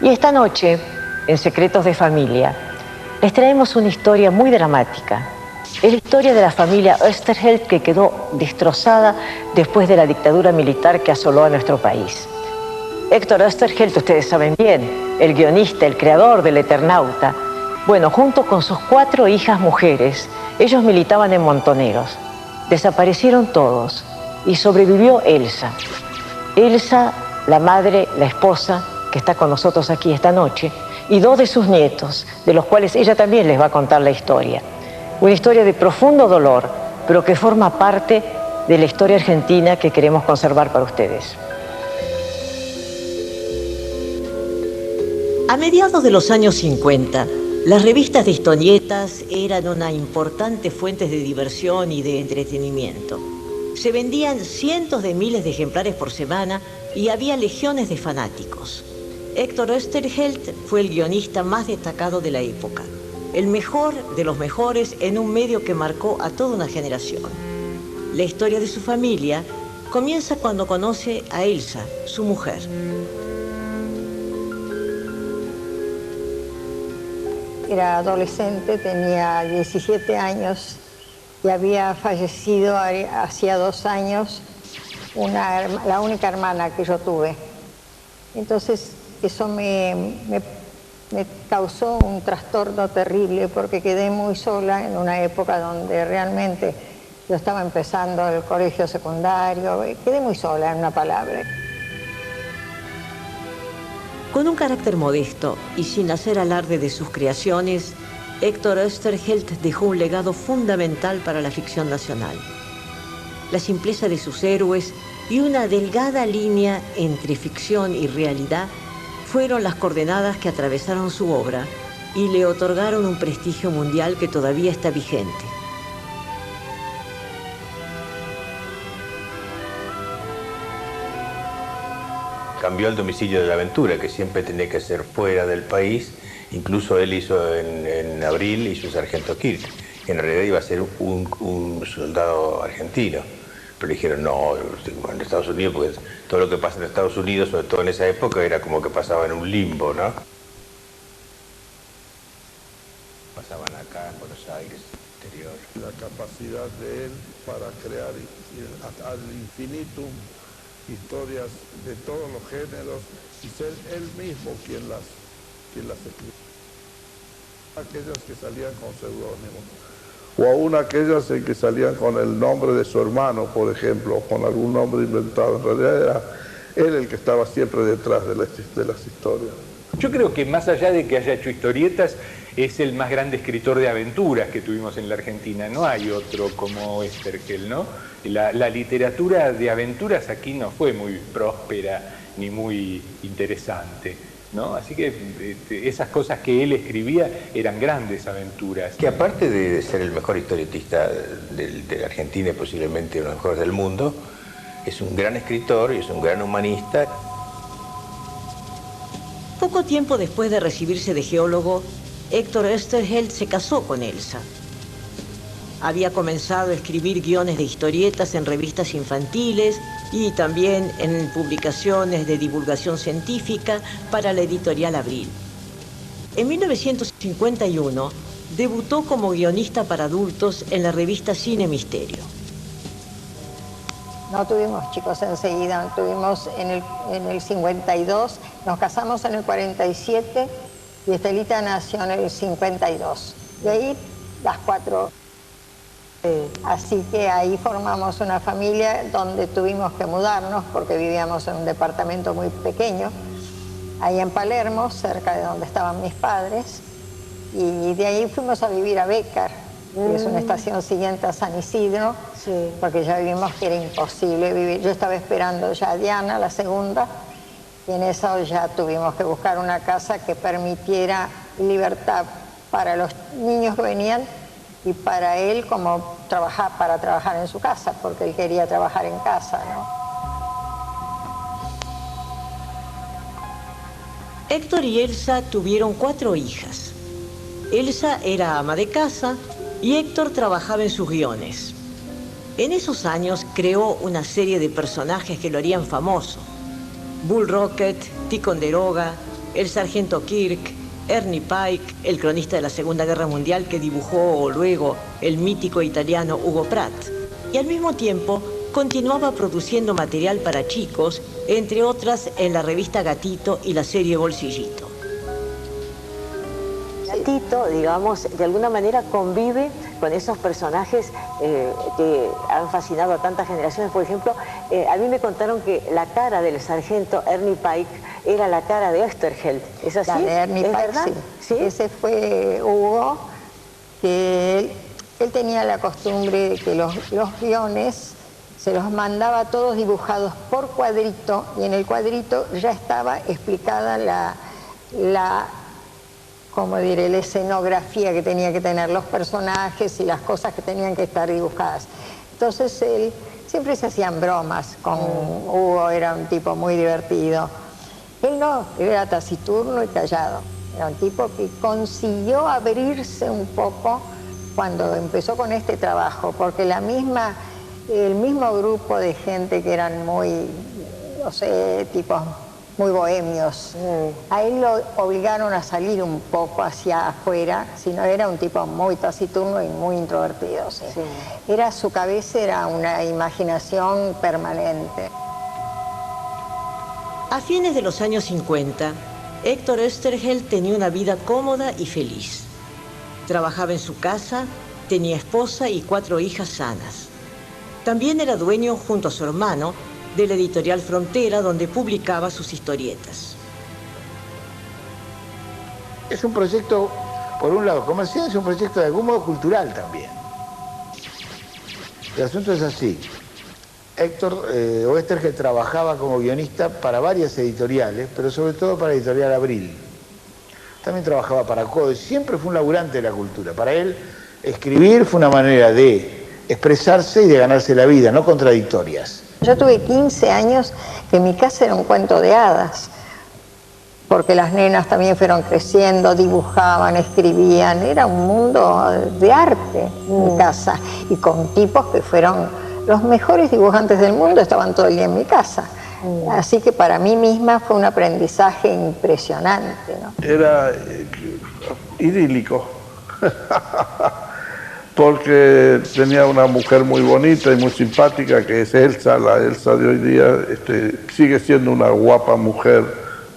Y esta noche, en Secretos de Familia, les traemos una historia muy dramática. Es la historia de la familia Oesterheld, que quedó destrozada después de la dictadura militar que asoló a nuestro país. Héctor Oesterheld, ustedes saben bien, el guionista, el creador del Eternauta, bueno, junto con sus 4 hijas mujeres, ellos militaban en Montoneros. Desaparecieron todos y sobrevivió Elsa. Elsa, la madre, la esposa, que está con nosotros aquí esta noche, y 2 de sus nietos, de los cuales ella también les va a contar la historia. Una historia de profundo dolor, pero que forma parte de la historia argentina que queremos conservar para ustedes. A mediados de los años 50, las revistas de historietas eran una importante fuente de diversión y de entretenimiento. Se vendían cientos de miles de ejemplares por semana y había legiones de fanáticos. Héctor Oesterheld fue el guionista más destacado de la época, el mejor de los mejores en un medio que marcó a toda una generación. La historia de su familia comienza cuando conoce a Elsa, su mujer. Era adolescente, tenía 17 años y había fallecido hacía 2 años la única hermana que yo tuve. Entonces eso me causó un trastorno terrible porque quedé muy sola en una época donde realmente yo estaba empezando el colegio secundario, quedé muy sola en una palabra. Con un carácter modesto y sin hacer alarde de sus creaciones, Héctor Oesterheld dejó un legado fundamental para la ficción nacional. La simpleza de sus héroes y una delgada línea entre ficción y realidad fueron las coordenadas que atravesaron su obra y le otorgaron un prestigio mundial que todavía está vigente. Cambió el domicilio de la aventura, que siempre tenía que ser fuera del país. Incluso él hizo en abril, hizo Sargento Kirk, que en realidad iba a ser un soldado argentino. Pero le dijeron, no, en Estados Unidos, porque todo lo que pasa en Estados Unidos, sobre todo en esa época, era como que pasaba en un limbo, ¿no? Pasaban acá en Buenos Aires, exterior. La capacidad de él para crear ad infinitum historias de todos los géneros y ser él mismo quien las escribe. Aquellas que salían con seudónimos, o aún aquellas en que salían con el nombre de su hermano, por ejemplo, o con algún nombre inventado. En realidad era él el que estaba siempre detrás de las historias. Yo creo que más allá de que haya hecho historietas, es el más grande escritor de aventuras que tuvimos en la Argentina. No hay otro como Oesterheld, ¿no? La literatura de aventuras aquí no fue muy próspera ni muy interesante, ¿no? Así que esas cosas que él escribía eran grandes aventuras. Que aparte de ser el mejor historietista de la Argentina y posiblemente uno de los mejores del mundo, es un gran escritor y es un gran humanista. Poco tiempo después de recibirse de geólogo, Héctor Oesterheld se casó con Elsa. Había comenzado a escribir guiones de historietas en revistas infantiles y también en publicaciones de divulgación científica para la editorial Abril. En 1951 debutó como guionista para adultos en la revista Cine Misterio. No tuvimos chicos enseguida, tuvimos en el 52, nos casamos en el 47 y Estelita nació en el 52. Y ahí las 4. Así que ahí formamos una familia donde tuvimos que mudarnos porque vivíamos en un departamento muy pequeño, ahí en Palermo, cerca de donde estaban mis padres, y de ahí fuimos a vivir a Bécar, que es una estación siguiente a San Isidro, sí, porque ya vimos que era imposible vivir. Yo estaba esperando ya a Diana, la segunda, y en eso ya tuvimos que buscar una casa que permitiera libertad para los niños que venían y para él como para trabajar en su casa, porque él quería trabajar en casa, ¿no? Héctor y Elsa tuvieron 4 hijas. Elsa era ama de casa y Héctor trabajaba en sus guiones. En esos años creó una serie de personajes que lo harían famoso. Bull Rocket, Ticonderoga, el sargento Kirk, Ernie Pike, el cronista de la Segunda Guerra Mundial que dibujó luego el mítico italiano Hugo Pratt. Y al mismo tiempo continuaba produciendo material para chicos, entre otras en la revista Gatito y la serie Bolsillito. Gatito, digamos, de alguna manera convive con esos personajes que han fascinado a tantas generaciones. Por ejemplo, a mí me contaron que la cara del sargento Ernie Pike era la cara de Oesterheld. ¿Es así? La de Ernie Pike, verdad? Sí. Ese fue Hugo, que él tenía la costumbre de que los guiones se los mandaba todos dibujados por cuadrito, y en el cuadrito ya estaba explicada la escenografía que tenía que tener, los personajes y las cosas que tenían que estar dibujadas. Entonces él siempre se hacían bromas con Hugo, era un tipo muy divertido. Él no, él era taciturno y callado. Era un tipo que consiguió abrirse un poco cuando empezó con este trabajo, porque el mismo grupo de gente que eran muy, no sé, tipos muy bohemios, a él lo obligaron a salir un poco hacia afuera, sino era un tipo muy taciturno y muy introvertido. ¿Sí? Sí. Su cabeza era una imaginación permanente. A fines de los años 50, Héctor Oesterheld tenía una vida cómoda y feliz. Trabajaba en su casa, tenía esposa y 4 hijas sanas. También era dueño, junto a su hermano, de la editorial Frontera, donde publicaba sus historietas. Es un proyecto, por un lado comercial, es un proyecto de algún modo cultural también. El asunto es así. Héctor Oesterheld trabajaba como guionista para varias editoriales, pero sobre todo para la editorial Abril. También trabajaba para Codes, siempre fue un laburante de la cultura. Para él, escribir fue una manera de expresarse y de ganarse la vida, no contradictorias. Yo tuve 15 años que mi casa era un cuento de hadas, porque las nenas también fueron creciendo, dibujaban, escribían, era un mundo de arte mi casa, y con tipos que fueron los mejores dibujantes del mundo, estaban todo el día en mi casa. Así que para mí misma fue un aprendizaje impresionante, ¿no? Era idílico, porque tenía una mujer muy bonita y muy simpática, que es Elsa. La Elsa de hoy día sigue siendo una guapa mujer,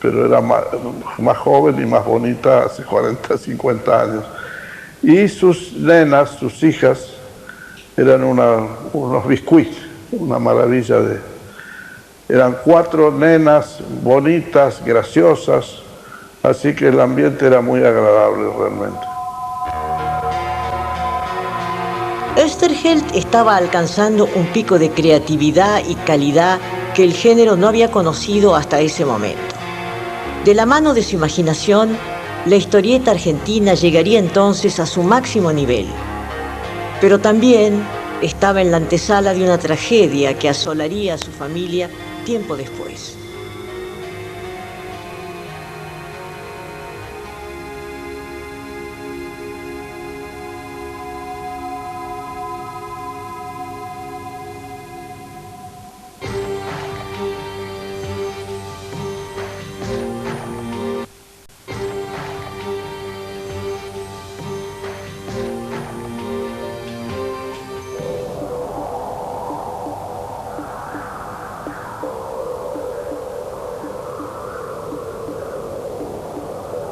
pero era más joven y más bonita hace 40, 50 años. Y sus nenas, sus hijas, eran unos biscuits, una maravilla Eran 4 nenas bonitas, graciosas, así que el ambiente era muy agradable realmente. Oesterheld estaba alcanzando un pico de creatividad y calidad que el género no había conocido hasta ese momento. De la mano de su imaginación, la historieta argentina llegaría entonces a su máximo nivel. Pero también estaba en la antesala de una tragedia que asolaría a su familia tiempo después.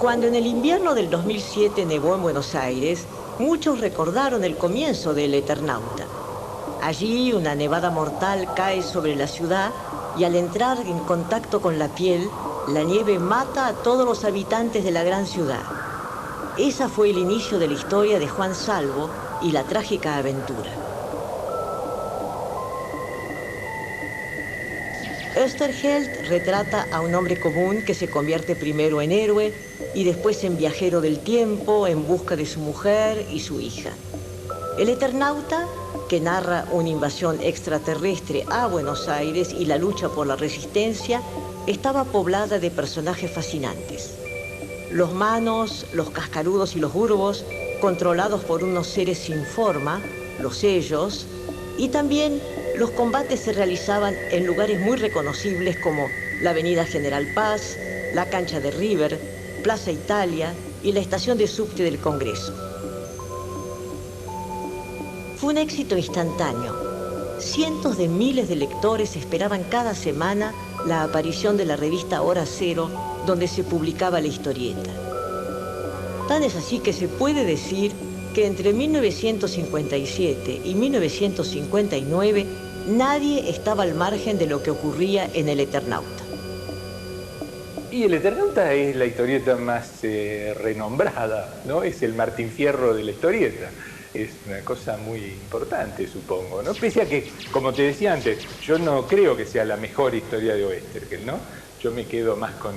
Cuando en el invierno del 2007 nevó en Buenos Aires, muchos recordaron el comienzo del Eternauta. Allí una nevada mortal cae sobre la ciudad y al entrar en contacto con la piel, la nieve mata a todos los habitantes de la gran ciudad. Esa fue el inicio de la historia de Juan Salvo y la trágica aventura. Oesterheld retrata a un hombre común que se convierte primero en héroe y después en viajero del tiempo en busca de su mujer y su hija. El Eternauta, que narra una invasión extraterrestre a Buenos Aires y la lucha por la resistencia, estaba poblada de personajes fascinantes. Los manos, los cascarudos y los burbos, controlados por unos seres sin forma, los sellos, y también los combates se realizaban en lugares muy reconocibles como la Avenida General Paz, la cancha de River, Plaza Italia y la estación de subte del Congreso. Fue un éxito instantáneo. Cientos de miles de lectores esperaban cada semana la aparición de la revista Hora Cero, donde se publicaba la historieta. Tan es así que se puede decir que entre 1957 y 1959 nadie estaba al margen de lo que ocurría en El Eternauta. Y El Eternauta es la historieta más renombrada, ¿no? Es el Martín Fierro de la historieta. Es una cosa muy importante, supongo, ¿no? Pese a que, como te decía antes, yo no creo que sea la mejor historia de Oesterheld, ¿no? Yo me quedo más con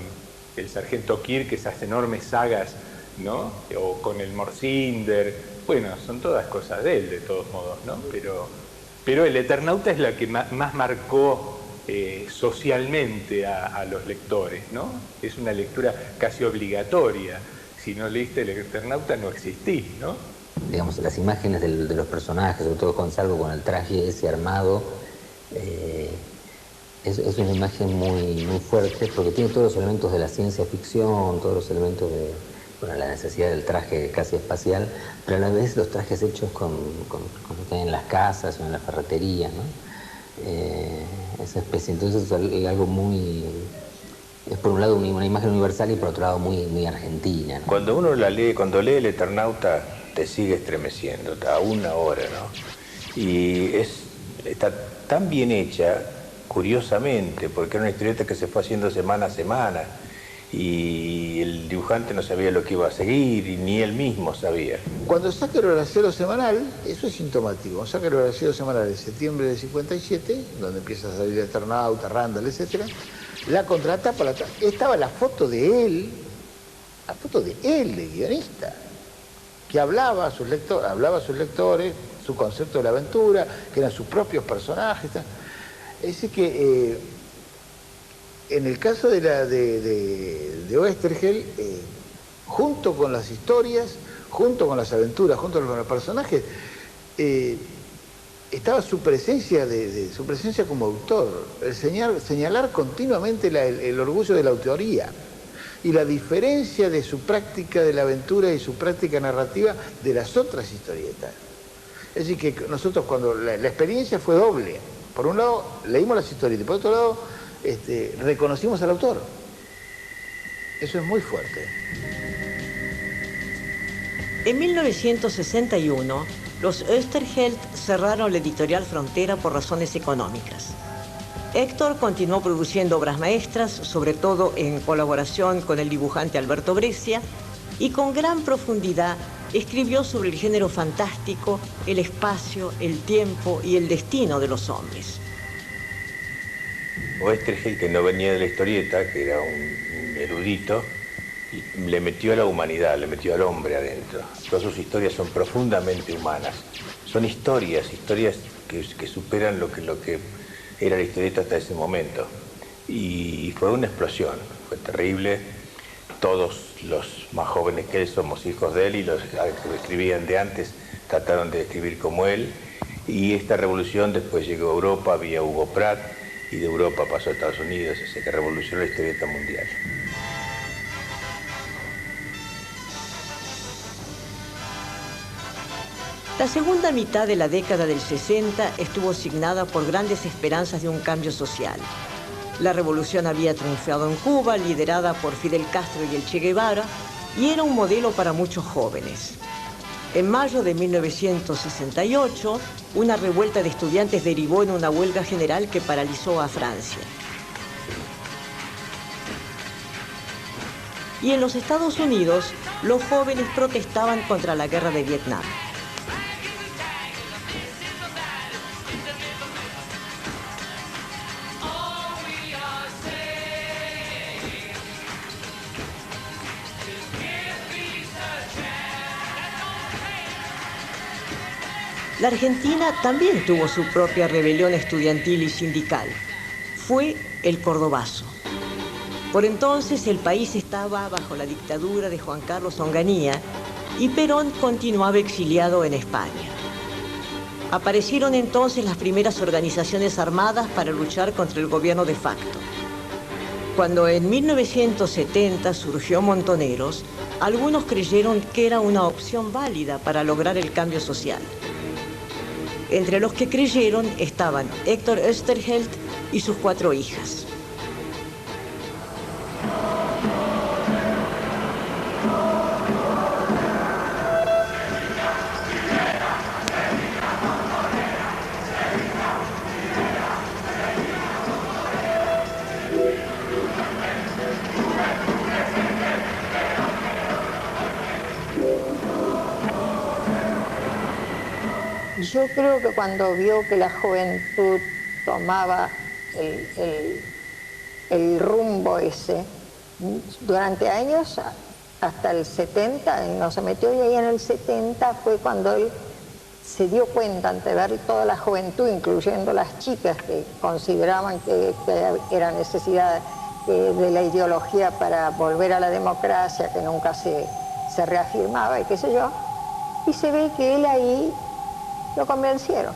el Sargento Kirk, esas enormes sagas, ¿no? O con el Morcinder. Bueno, son todas cosas de él, de todos modos, ¿no? Pero El Eternauta es la que más marcó socialmente a los lectores, ¿no? Es una lectura casi obligatoria. Si no leíste El Eternauta no existís, ¿no? Digamos, las imágenes de los personajes, sobre todo Gonzalo con el traje ese armado, es una imagen muy fuerte porque tiene todos los elementos de la ciencia ficción, todos los elementos de la necesidad del traje casi espacial, pero a la vez los trajes hechos con en las casas o en las ferreterías, ¿no? Esa especie, entonces es algo muy... Es por un lado una imagen universal y por otro lado muy argentina, ¿no? Cuando uno la lee, cuando lee El Eternauta, te sigue estremeciendo, aún ahora, ¿no? Y está tan bien hecha, curiosamente, porque era una historieta que se fue haciendo semana a semana, y el dibujante no sabía lo que iba a seguir, y ni él mismo sabía. Cuando saca el horacero semanal, eso es sintomático. Saca el horacero semanal en septiembre de 57, donde empieza a salir Eternauta, Randall, etc. La contratapa, estaba la foto de él, de guionista, que hablaba a sus lectores, su concepto de la aventura, que eran sus propios personajes. Es decir que en el caso de Oesterheld, junto con las historias, junto con las aventuras, junto con los personajes, estaba su presencia su presencia como autor, el señalar continuamente el orgullo de la autoría y la diferencia de su práctica de la aventura y su práctica narrativa de las otras historietas. Es decir, que nosotros cuando la experiencia fue doble. Por un lado, leímos las historietas y por otro lado, reconocimos al autor. Eso es muy fuerte. En 1961, los Oesterheld cerraron la editorial Frontera por razones económicas. Héctor continuó produciendo obras maestras, sobre todo en colaboración con el dibujante Alberto Brescia, y con gran profundidad escribió sobre el género fantástico, el espacio, el tiempo y el destino de los hombres. Oesterheld, que no venía de la historieta, que era un erudito, le metió a la humanidad, le metió al hombre adentro. Todas sus historias son profundamente humanas. Son historias que superan lo que era la historieta hasta ese momento. Y fue una explosión, fue terrible. Todos los más jóvenes que él somos hijos de él y los que escribían de antes trataron de escribir como él. Y esta revolución después llegó a Europa vía Hugo Pratt y de Europa pasó a Estados Unidos, así que revolucionó la historieta mundial. La segunda mitad de la década del 60 estuvo signada por grandes esperanzas de un cambio social. La revolución había triunfado en Cuba, liderada por Fidel Castro y el Che Guevara, y era un modelo para muchos jóvenes. En mayo de 1968, una revuelta de estudiantes derivó en una huelga general que paralizó a Francia. Y en los Estados Unidos, los jóvenes protestaban contra la guerra de Vietnam. La Argentina también tuvo su propia rebelión estudiantil y sindical. Fue el Cordobazo. Por entonces el país estaba bajo la dictadura de Juan Carlos Onganía y Perón continuaba exiliado en España. Aparecieron entonces las primeras organizaciones armadas para luchar contra el gobierno de facto. Cuando en 1970 surgió Montoneros, algunos creyeron que era una opción válida para lograr el cambio social. Entre los que creyeron estaban Héctor Oesterheld y sus 4 hijas. Yo creo que cuando vio que la juventud tomaba el rumbo ese, durante años, hasta el 70, él no se metió, y ahí en el 70 fue cuando él se dio cuenta, ante ver toda la juventud, incluyendo las chicas que consideraban que era necesidad de la ideología para volver a la democracia, que nunca se reafirmaba y qué sé yo, y se ve que él ahí lo convencieron.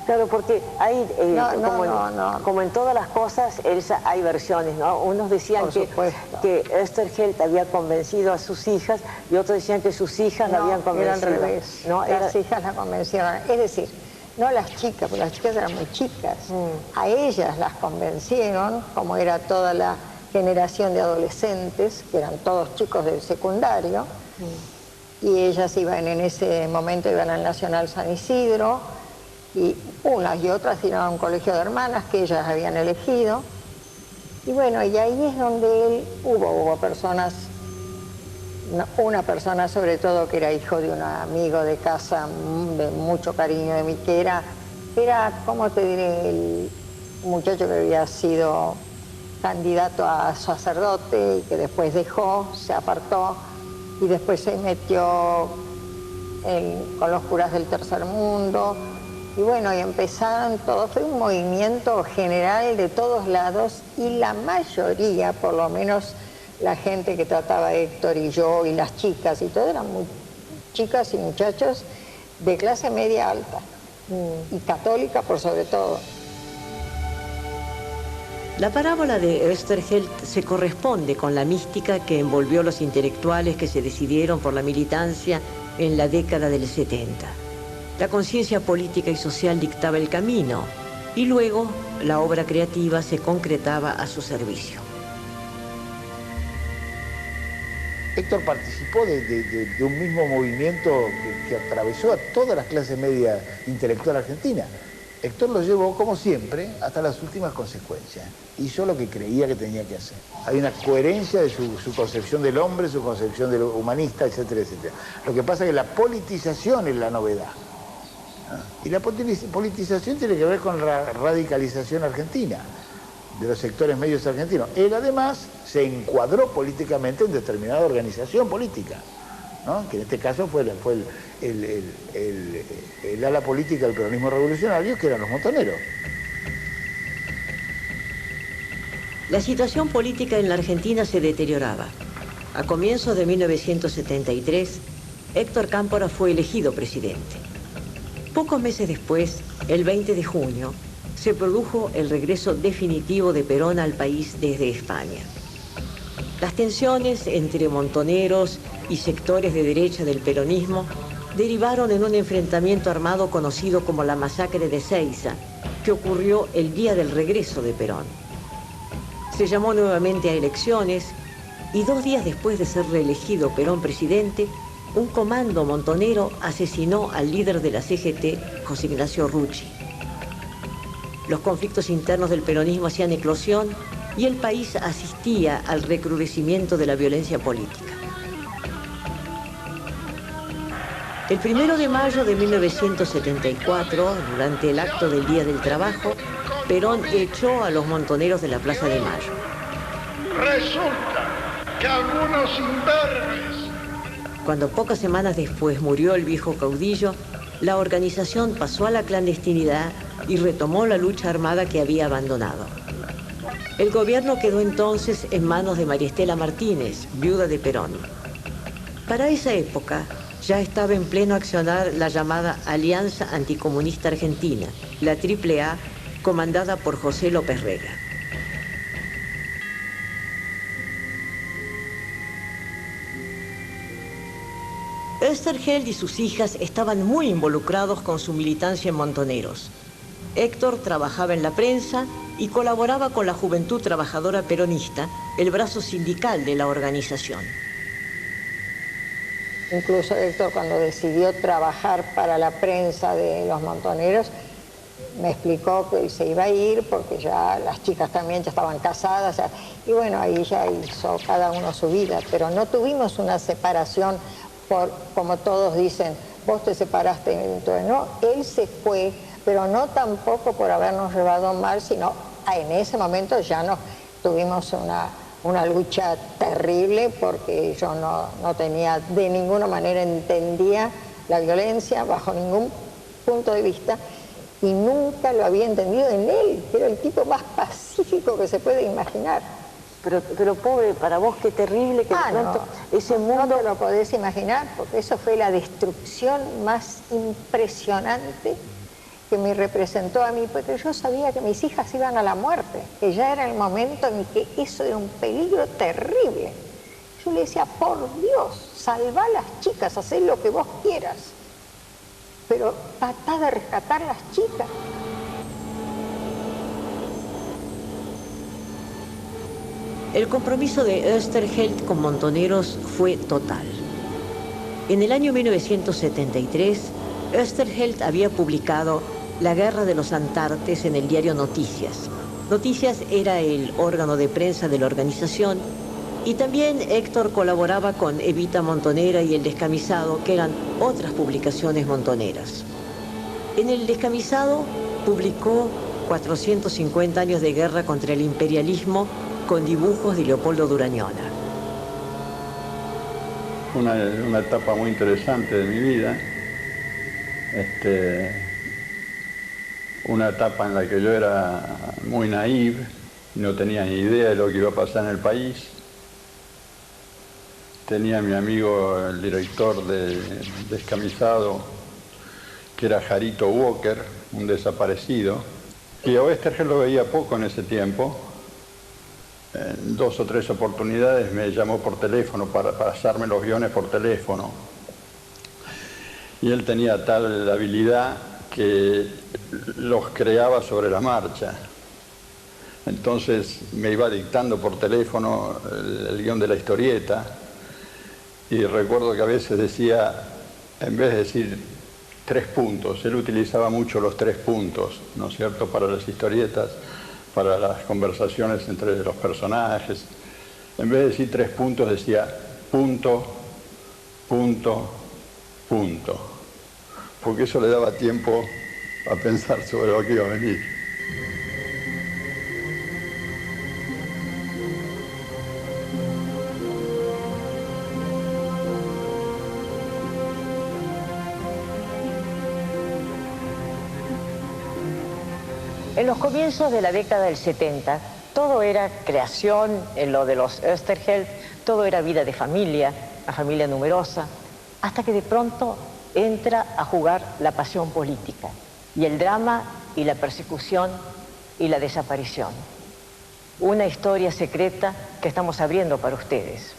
Claro, porque hay, como en todas las cosas, Elsa, hay versiones, ¿no? Unos decían que Oesterheld había convencido a sus hijas y otros decían que sus hijas la habían convencido. Era al revés. ¿No? Las hijas la convencieron. Es decir, no las chicas, porque las chicas eran muy chicas. A ellas las convencieron, como era toda la generación de adolescentes, que eran todos chicos del secundario, y ellas iban en ese momento, iban al Nacional San Isidro, y unas y otras iban a un colegio de hermanas que ellas habían elegido. Y bueno, y ahí es donde él hubo personas, una persona sobre todo que era hijo de un amigo de casa de mucho cariño de mí, que era, ¿cómo te diré?, el muchacho que había sido candidato a sacerdote y que después dejó, se apartó y después se metió con los curas del tercer mundo. Y bueno, y empezaron todo, fue un movimiento general de todos lados, y la mayoría, por lo menos la gente que trataba a Héctor y yo y las chicas y todo, eran chicas y muchachos de clase media alta y católica por sobre todo. La parábola de Oesterheld se corresponde con la mística que envolvió a los intelectuales que se decidieron por la militancia en la década del 70. La conciencia política y social dictaba el camino, y luego la obra creativa se concretaba a su servicio. Héctor participó de un mismo movimiento que atravesó a todas las clases media intelectual argentina. Héctor lo llevó, como siempre, hasta las últimas consecuencias. Hizo lo que creía que tenía que hacer. Hay una coherencia de su concepción del hombre, su concepción del humanista, etcétera, etcétera. Lo que pasa es que la politización es la novedad. Y la politización tiene que ver con la radicalización argentina, de los sectores medios argentinos. Él además se encuadró políticamente en determinada organización política, ¿no? Que en este caso fue el ala política del peronismo revolucionario, que eran los Montoneros. La situación política en la Argentina se deterioraba. A comienzos de 1973, Héctor Cámpora fue elegido presidente. Pocos meses después, el 20 de junio, se produjo el regreso definitivo de Perón al país desde España. Las tensiones entre montoneros y sectores de derecha del peronismo derivaron en un enfrentamiento armado conocido como la masacre de Seiza, que ocurrió el día del regreso de Perón. Se llamó nuevamente a elecciones y 2 días después de ser reelegido Perón presidente, un comando montonero asesinó al líder de la CGT, José Ignacio Rucci. Los conflictos internos del peronismo hacían eclosión y el país asistía al recrudecimiento de la violencia política. El 1 de mayo de 1974, durante el acto del Día del Trabajo, Perón echó a los montoneros de la Plaza de Mayo. Resulta que algunos imberbes. Cuando pocas semanas después murió el viejo caudillo, la organización pasó a la clandestinidad y retomó la lucha armada que había abandonado. El gobierno quedó entonces en manos de María Estela Martínez, viuda de Perón. Para esa época ya estaba en pleno accionar la llamada Alianza Anticomunista Argentina, la AAA, comandada por José López Rega. Oesterheld y sus hijas estaban muy involucrados con su militancia en Montoneros. Héctor trabajaba en la prensa y colaboraba con la Juventud Trabajadora Peronista, el brazo sindical de la organización. Incluso Héctor, cuando decidió trabajar para la prensa de los Montoneros, me explicó que él se iba a ir porque ya las chicas también ya estaban casadas, y bueno, ahí ya hizo cada uno su vida, pero no tuvimos una separación por, como todos dicen, vos te separaste, entonces no, él se fue, pero no tampoco por habernos llevado mal, sino en ese momento ya no tuvimos una lucha terrible porque yo no tenía, de ninguna manera entendía la violencia bajo ningún punto de vista, y nunca lo había entendido en él, que era el tipo más pacífico que se puede imaginar. Pero pobre, para vos qué terrible que de pronto ese mundo... No te lo podés imaginar, porque eso fue la destrucción más impresionante que me representó a mí, porque yo sabía que mis hijas iban a la muerte, que ya era el momento en que eso era un peligro terrible. Yo le decía, por Dios, salvá a las chicas, hacé lo que vos quieras, pero tratá de rescatar a las chicas. El compromiso de Oesterheld con Montoneros fue total. En el año 1973, Oesterheld había publicado La Guerra de los Antartes en el diario Noticias. Noticias era el órgano de prensa de la organización, y también Héctor colaboraba con Evita Montonera y El Descamisado, que eran otras publicaciones montoneras. En El Descamisado publicó 450 años de guerra contra el imperialismo con dibujos de Leopoldo Durañona. Una etapa muy interesante de mi vida. Una etapa en la que yo era muy naïve, no tenía ni idea de lo que iba a pasar en el país. Tenía a mi amigo, el director de Descamisado, que era Jarito Walker, un desaparecido, y a Oesterheld lo veía poco en ese tiempo. En 2 o 3 oportunidades me llamó por teléfono para pasarme los guiones por teléfono. Y él tenía tal habilidad que los creaba sobre la marcha. Entonces me iba dictando por teléfono el guión de la historieta, y recuerdo que a veces decía, en vez de decir 3 puntos, él utilizaba mucho los 3 puntos, ¿no es cierto?, para las historietas, para las conversaciones entre los personajes. En vez de decir 3 puntos, decía punto, punto, punto, porque eso le daba tiempo a pensar sobre lo que iba a venir. En los comienzos de la década del 70, todo era creación, en lo de los Oesterheld, todo era vida de familia, una familia numerosa, hasta que de pronto entra a jugar la pasión política, y el drama y la persecución y la desaparición. Una historia secreta que estamos abriendo para ustedes.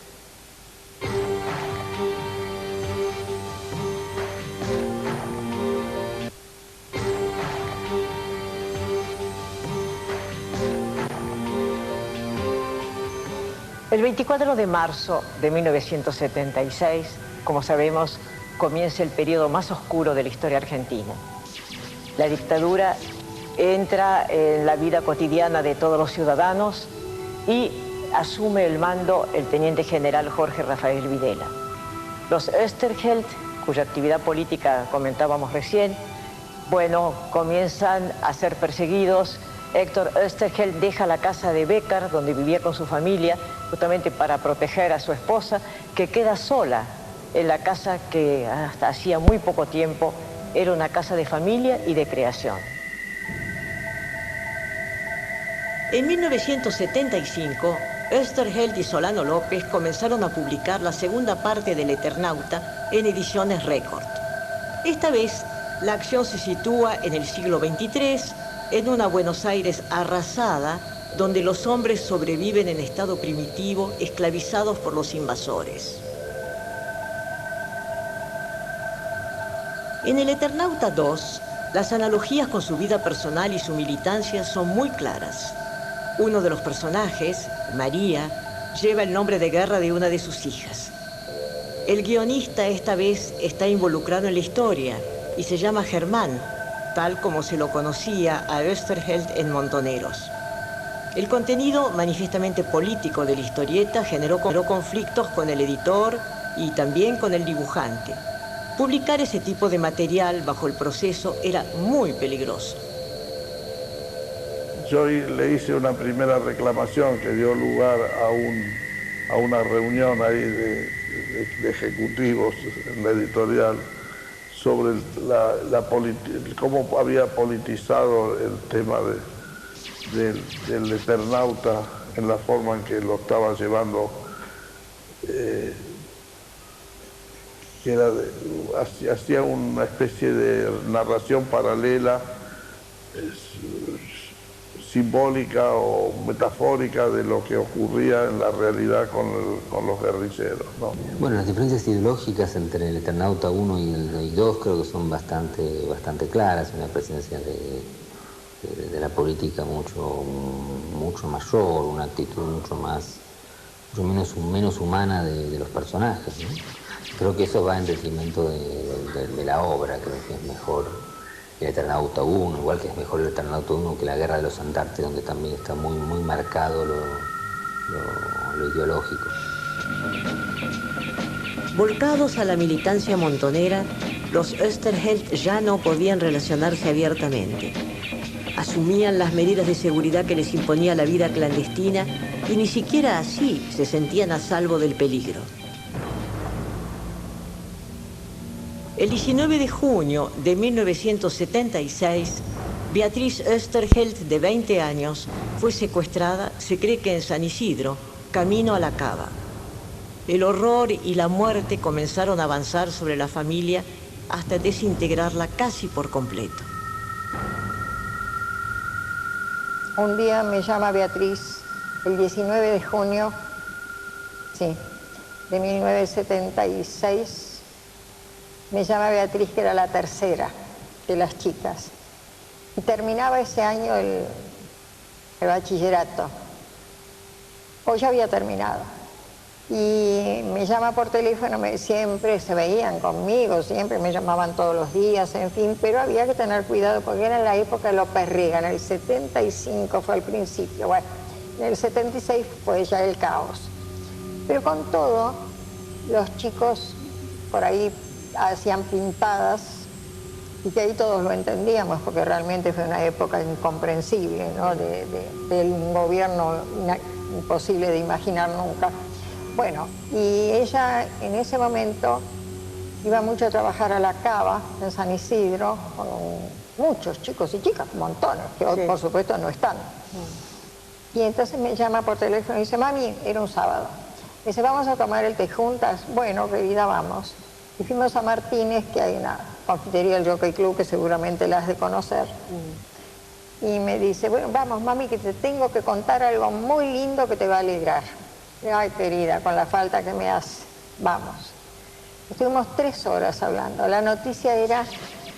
El 24 de marzo de 1976, como sabemos, comienza el periodo más oscuro de la historia argentina. La dictadura entra en la vida cotidiana de todos los ciudadanos y asume el mando el teniente general Jorge Rafael Videla. Los Oesterheld, cuya actividad política comentábamos recién, bueno, comienzan a ser perseguidos. Héctor Oesterheld deja la casa de Bécar, donde vivía con su familia, justamente para proteger a su esposa, que queda sola en la casa que hasta hacía muy poco tiempo era una casa de familia y de creación. En 1975, Oesterheld y Solano López comenzaron a publicar la segunda parte del Eternauta en Ediciones Record. Esta vez, la acción se sitúa en el siglo XXIII, en una Buenos Aires arrasada, donde los hombres sobreviven en estado primitivo, esclavizados por los invasores. En El Eternauta 2, las analogías con su vida personal y su militancia son muy claras. Uno de los personajes, María, lleva el nombre de guerra de una de sus hijas. El guionista esta vez está involucrado en la historia y se llama Germán, tal como se lo conocía a Oesterheld en Montoneros. El contenido manifiestamente político de la historieta generó conflictos con el editor y también con el dibujante. Publicar ese tipo de material bajo el proceso era muy peligroso. Yo le hice una primera reclamación que dio lugar a una reunión ahí de ejecutivos en la editorial sobre cómo había politizado el tema del Eternauta en la forma en que lo estaba llevando, que hacía una especie de narración paralela, simbólica o metafórica de lo que ocurría en la realidad con los guerrilleros, ¿no? Bueno, las diferencias ideológicas entre el Eternauta 1 y el 2 creo que son bastante claras, una presencia de la política mucho mayor, una actitud mucho menos humana de los personajes, ¿no? Creo que eso va en detrimento de la obra. Creo que es mejor el Eternauta 1, igual que es mejor el Eternauta 1 que la Guerra de los Antartes, donde también está muy marcado lo ideológico. Volcados a la militancia montonera, los Oesterheld ya no podían relacionarse abiertamente. Asumían las medidas de seguridad que les imponía la vida clandestina y ni siquiera así se sentían a salvo del peligro. El 19 de junio de 1976, Beatriz Oesterheld, de 20 años, fue secuestrada, se cree que en San Isidro, camino a la Cava. El horror y la muerte comenzaron a avanzar sobre la familia hasta desintegrarla casi por completo. Un día me llama Beatriz, el 19 de junio, sí, de 1976, me llama Beatriz, que era la tercera de las chicas. Y terminaba ese año el bachillerato. O ya había terminado. Y me llama por teléfono, siempre se veían conmigo, siempre me llamaban todos los días, en fin, pero había que tener cuidado porque era en la época de López Rega, en el 75 fue al principio, bueno, en el 76 fue ya el caos. Pero con todo, los chicos por ahí hacían pintadas y que ahí todos lo entendíamos porque realmente fue una época incomprensible, ¿no? de un gobierno imposible de imaginar nunca. Bueno, y ella en ese momento iba mucho a trabajar a la Cava en San Isidro con muchos chicos y chicas, montones, que hoy por supuesto no están. Y entonces me llama por teléfono y dice, mami, era un sábado, dice, vamos a tomar el té juntas. Bueno, querida, vamos. Y fuimos a Martínez, que hay una confitería del Jockey Club que seguramente la has de conocer. Y me dice, bueno, vamos, mami, que te tengo que contar algo muy lindo que te va a alegrar. Y, ay, querida, con la falta que me hace, vamos. Estuvimos 3 horas hablando. La noticia era,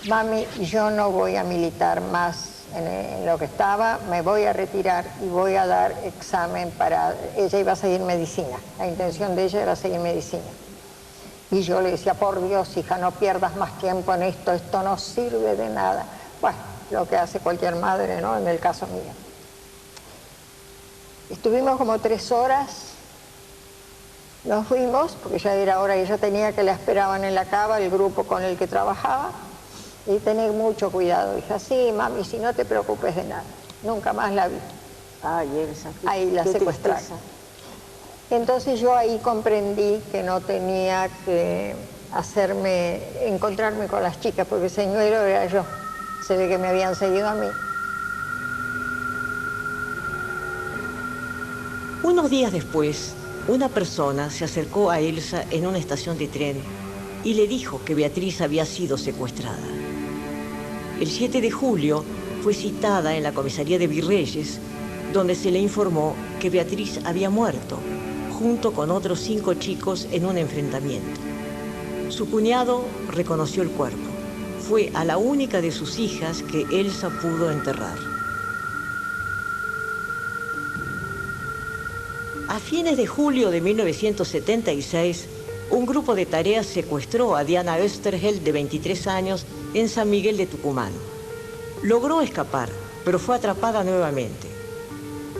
mami, yo no voy a militar más en lo que estaba, me voy a retirar y voy a dar examen para... Ella iba a seguir medicina, la intención de ella era seguir medicina. Y yo le decía, por Dios, hija, no pierdas más tiempo en esto, esto no sirve de nada. Bueno, lo que hace cualquier madre, ¿no? En el caso mío. Estuvimos como 3 horas, nos fuimos, porque ya era hora, ella tenía que la esperaban en la Cava, el grupo con el que trabajaba, y tener mucho cuidado. Dije, sí, mami, si no te preocupes de nada. Nunca más la vi. Ay, Elsa, ahí la secuestraron. Entonces yo ahí comprendí que no tenía que encontrarme con las chicas, porque ese señuelo era yo. Se ve que me habían seguido a mí. Unos días después, una persona se acercó a Elsa en una estación de tren y le dijo que Beatriz había sido secuestrada. El 7 de julio fue citada en la comisaría de Virreyes, donde se le informó que Beatriz había muerto, junto con otros 5 chicos en un enfrentamiento. Su cuñado reconoció el cuerpo. fue a la única de sus hijas que Elsa pudo enterrar. A fines de julio de 1976, un grupo de tareas secuestró a Diana Oesterheld, de 23 años, en San Miguel de Tucumán. Logró escapar, pero fue atrapada nuevamente.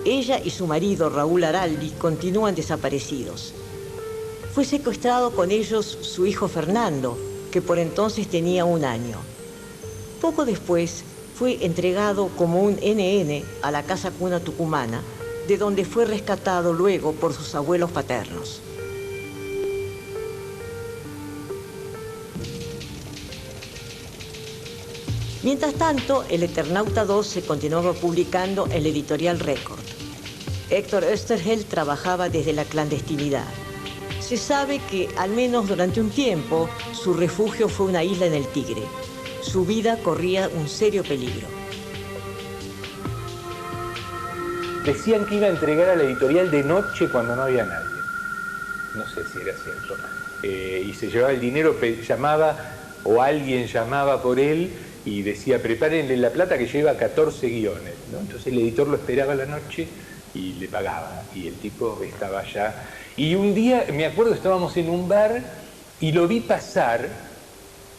Ella y su marido, Raúl Araldi, continúan desaparecidos. Fue secuestrado con ellos su hijo Fernando, que por entonces tenía 1 año. Poco después fue entregado como un NN a la Casa Cuna tucumana, de donde fue rescatado luego por sus abuelos paternos. Mientras tanto, el Eternauta 2 se continuaba publicando en la editorial Record. Héctor Oesterheld trabajaba desde la clandestinidad. Se sabe que, al menos durante un tiempo, su refugio fue una isla en el Tigre. Su vida corría un serio peligro. Decían que iba a entregar a la editorial de noche cuando no había nadie. No sé si era cierto. Y se llevaba el dinero, llamaba, o alguien llamaba por él, y decía, prepárenle la plata que lleva 14 guiones, ¿no? Entonces el editor lo esperaba a la noche y le pagaba, y el tipo estaba allá. Y un día, me acuerdo, estábamos en un bar y lo vi pasar,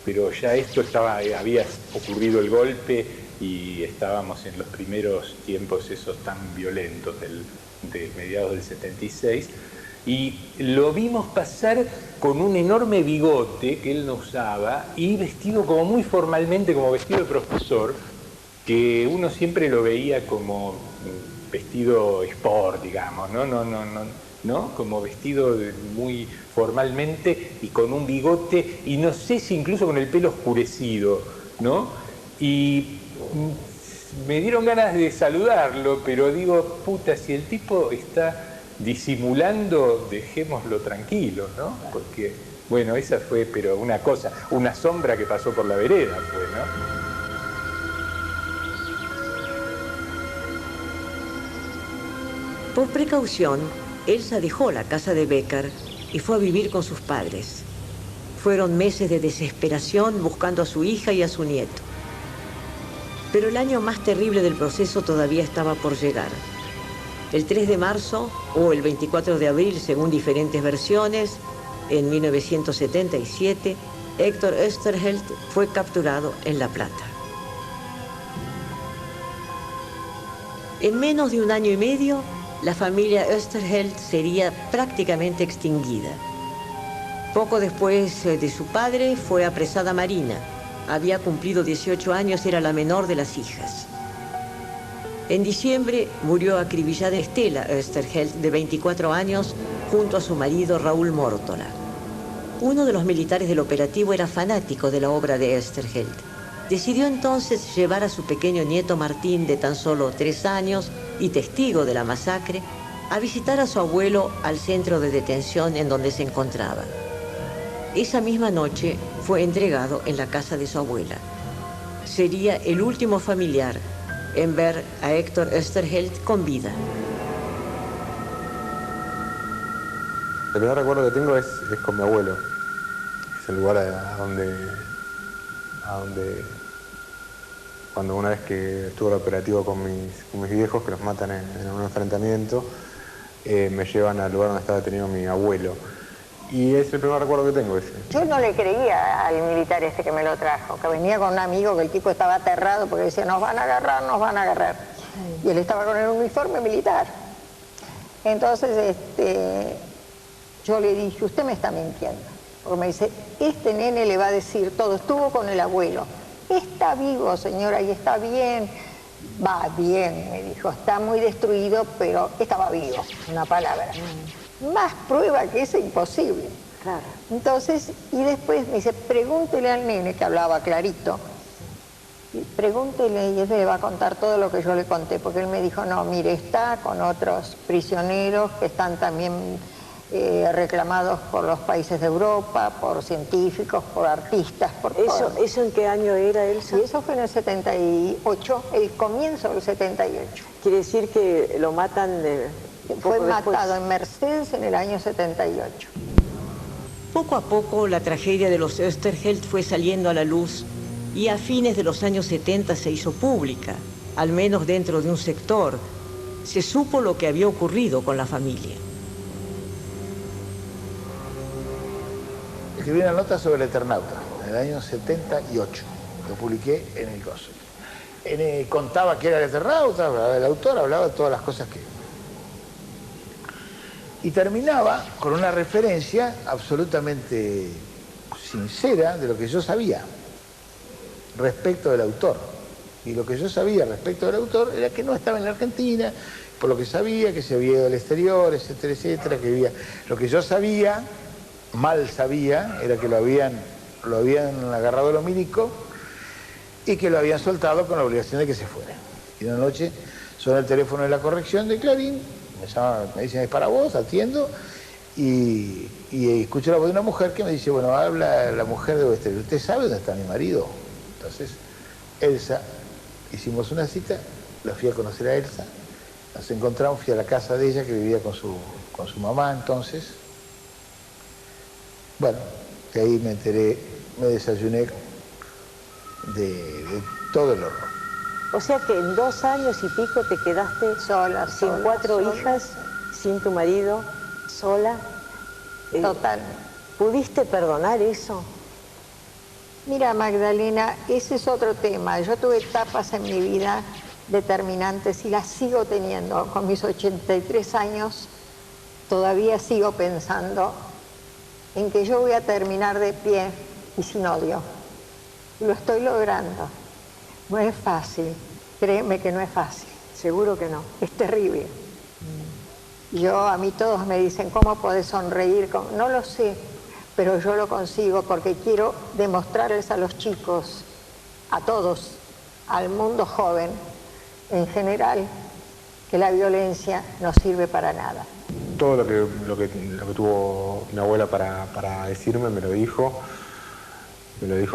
pero ya esto había ocurrido el golpe y estábamos en los primeros tiempos esos tan violentos de mediados del 76, y lo vimos pasar con un enorme bigote que él no usaba y vestido como muy formalmente, como vestido de profesor, que uno siempre lo veía como vestido sport, digamos, ¿no? Como vestido muy formalmente y con un bigote, y no sé si incluso con el pelo oscurecido, ¿no? Y me dieron ganas de saludarlo, pero digo, puta, si el tipo está disimulando, dejémoslo tranquilo, ¿no? Porque, bueno, esa fue, pero una cosa, una sombra que pasó por la vereda fue, ¿no? Por precaución, Elsa dejó la casa de Becker y fue a vivir con sus padres. Fueron meses de desesperación buscando a su hija y a su nieto. Pero el año más terrible del proceso todavía estaba por llegar. El 3 de marzo o el 24 de abril, según diferentes versiones, en 1977, Héctor Oesterheld fue capturado en La Plata. En menos de 1 año y medio, la familia Oesterheld sería prácticamente extinguida. Poco después de su padre fue apresada Marina. Había cumplido 18 años, era la menor de las hijas. En diciembre murió acribillada Estela Oesterheld, de 24 años, junto a su marido Raúl Mórtola. Uno de los militares del operativo era fanático de la obra de Oesterheld. Decidió entonces llevar a su pequeño nieto Martín, de tan solo 3 años, y testigo de la masacre, a visitar a su abuelo al centro de detención en donde se encontraba. Esa misma noche fue entregado en la casa de su abuela. Sería el último familiar en ver a Héctor Oesterheld con vida. El primer recuerdo que tengo es con mi abuelo. Es el lugar a donde cuando una vez que estuvo el operativo con mis viejos, que los matan en un enfrentamiento, me llevan al lugar donde estaba detenido mi abuelo. Y es el primer recuerdo que tengo ese. Yo no le creía al militar este que me lo trajo, que venía con un amigo, que el tipo estaba aterrado porque decía, nos van a agarrar, nos van a agarrar. Y él estaba con el uniforme militar. Entonces yo le dije, usted me está mintiendo. Porque me dice, este nene le va a decir todo, estuvo con el abuelo. Está vivo, señora, y está bien. Va bien, me dijo, está muy destruido, pero estaba vivo, una palabra. Más prueba que eso, imposible. Claro. Entonces, y después me dice, pregúntele al nene, que hablaba clarito, pregúntele y él le va a contar todo lo que yo le conté, porque él me dijo, no, mire, está con otros prisioneros que están también reclamados por los países de Europa, por científicos, por artistas, por todo. ¿Eso en qué año era, Elsa? Y eso fue en el 78, el comienzo del 78. Quiere decir que lo matan Fue matado en Mercedes en el año 78. Poco a poco la tragedia de los Oesterheld fue saliendo a la luz y a fines de los años 70 se hizo pública, al menos dentro de un sector. Se supo lo que había ocurrido con la familia. Escribí una nota sobre el Eternauta, en el año 78. Lo publiqué en el Gozo. Contaba que era el Eternauta, el autor hablaba de todas las cosas que... Y terminaba con una referencia absolutamente sincera de lo que yo sabía respecto del autor. Y lo que yo sabía respecto del autor era que no estaba en la Argentina, por lo que sabía, que se había ido al exterior, etcétera, etcétera, que vivía. Lo que yo sabía, mal sabía, era que lo habían agarrado los milicos y que lo habían soltado con la obligación de que se fuera. Y una noche suena el teléfono de la corrección de Clarín, me dicen, es para vos, atiendo, y escucho la voz de una mujer que me dice, bueno, habla la mujer de Oesterheld, ¿usted sabe dónde está mi marido? Entonces, Elsa, hicimos una cita, la fui a conocer a Elsa, nos encontramos, fui a la casa de ella que vivía con su mamá entonces. Bueno, de ahí me enteré, me desayuné de todo el horror. O sea que en 2 años y pico te quedaste sola, sin sola, 4 sola. hijas, sin tu marido, sola. Total. ¿Pudiste perdonar eso? Mira, Magdalena, ese es otro tema. Yo tuve etapas en mi vida determinantes y las sigo teniendo. Con mis 83 años todavía sigo pensando en que yo voy a terminar de pie y sin odio. Lo estoy logrando. No es fácil, créeme que no es fácil, seguro que no, es terrible. A mí todos me dicen, ¿cómo podés sonreír? No lo sé, pero yo lo consigo porque quiero demostrarles a los chicos, a todos, al mundo joven en general, que la violencia no sirve para nada. Todo lo que tuvo mi abuela para decirme me lo dijo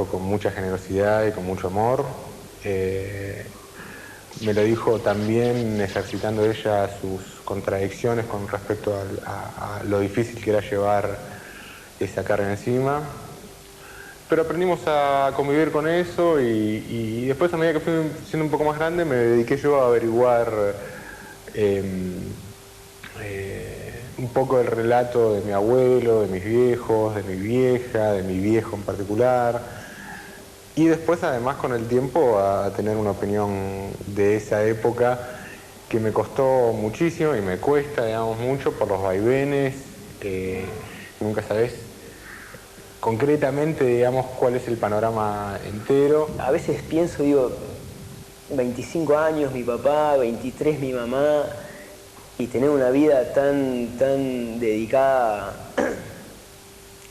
con mucha generosidad y con mucho amor. Me lo dijo también ejercitando ella sus contradicciones con respecto a lo difícil que era llevar esa carga encima. Pero aprendimos a convivir con eso y después, a medida que fui siendo un poco más grande, me dediqué yo a averiguar un poco el relato de mi abuelo, de mis viejos, de mi vieja, de mi viejo en particular. Y después, además, con el tiempo, a tener una opinión de esa época que me costó muchísimo y me cuesta, digamos, mucho por los vaivenes. Nunca sabés concretamente, digamos, cuál es el panorama entero. A veces pienso, digo, 25 años mi papá, 23 mi mamá, y tener una vida tan dedicada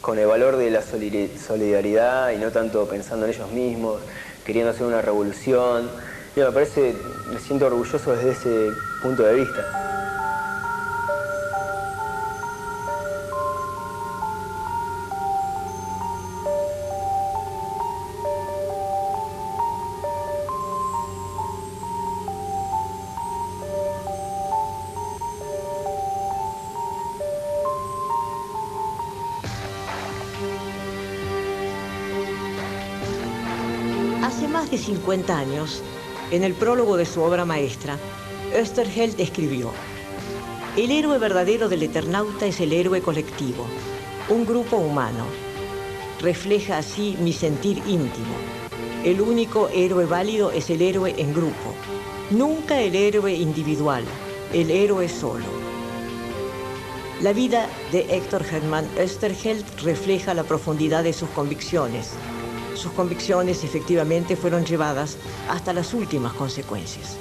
con el valor de la solidaridad y no tanto pensando en ellos mismos, queriendo hacer una revolución. Me parece, me siento orgulloso desde ese punto de vista. Hace más de 50 años, en el prólogo de su obra maestra, Oesterheld escribió: el héroe verdadero del Eternauta es el héroe colectivo, un grupo humano. Refleja así mi sentir íntimo. El único héroe válido es el héroe en grupo, nunca el héroe individual, el héroe solo. La vida de Hector Hermann Oesterheld refleja la profundidad de sus convicciones. Sus convicciones efectivamente fueron llevadas hasta las últimas consecuencias.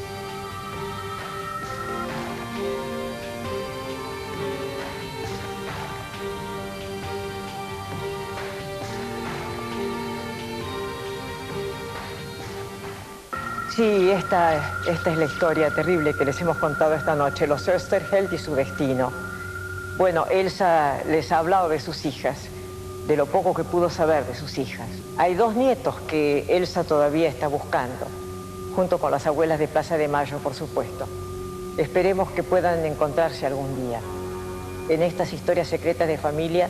Sí, esta es la historia terrible que les hemos contado esta noche, los Oesterheld y su destino. Bueno, Elsa les ha hablado de sus hijas, de lo poco que pudo saber de sus hijas. Hay 2 nietos que Elsa todavía está buscando, junto con las abuelas de Plaza de Mayo, por supuesto. Esperemos que puedan encontrarse algún día. En estas historias secretas de familia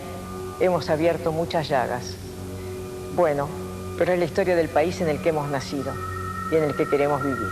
hemos abierto muchas llagas. Bueno, pero es la historia del país en el que hemos nacido y en el que queremos vivir.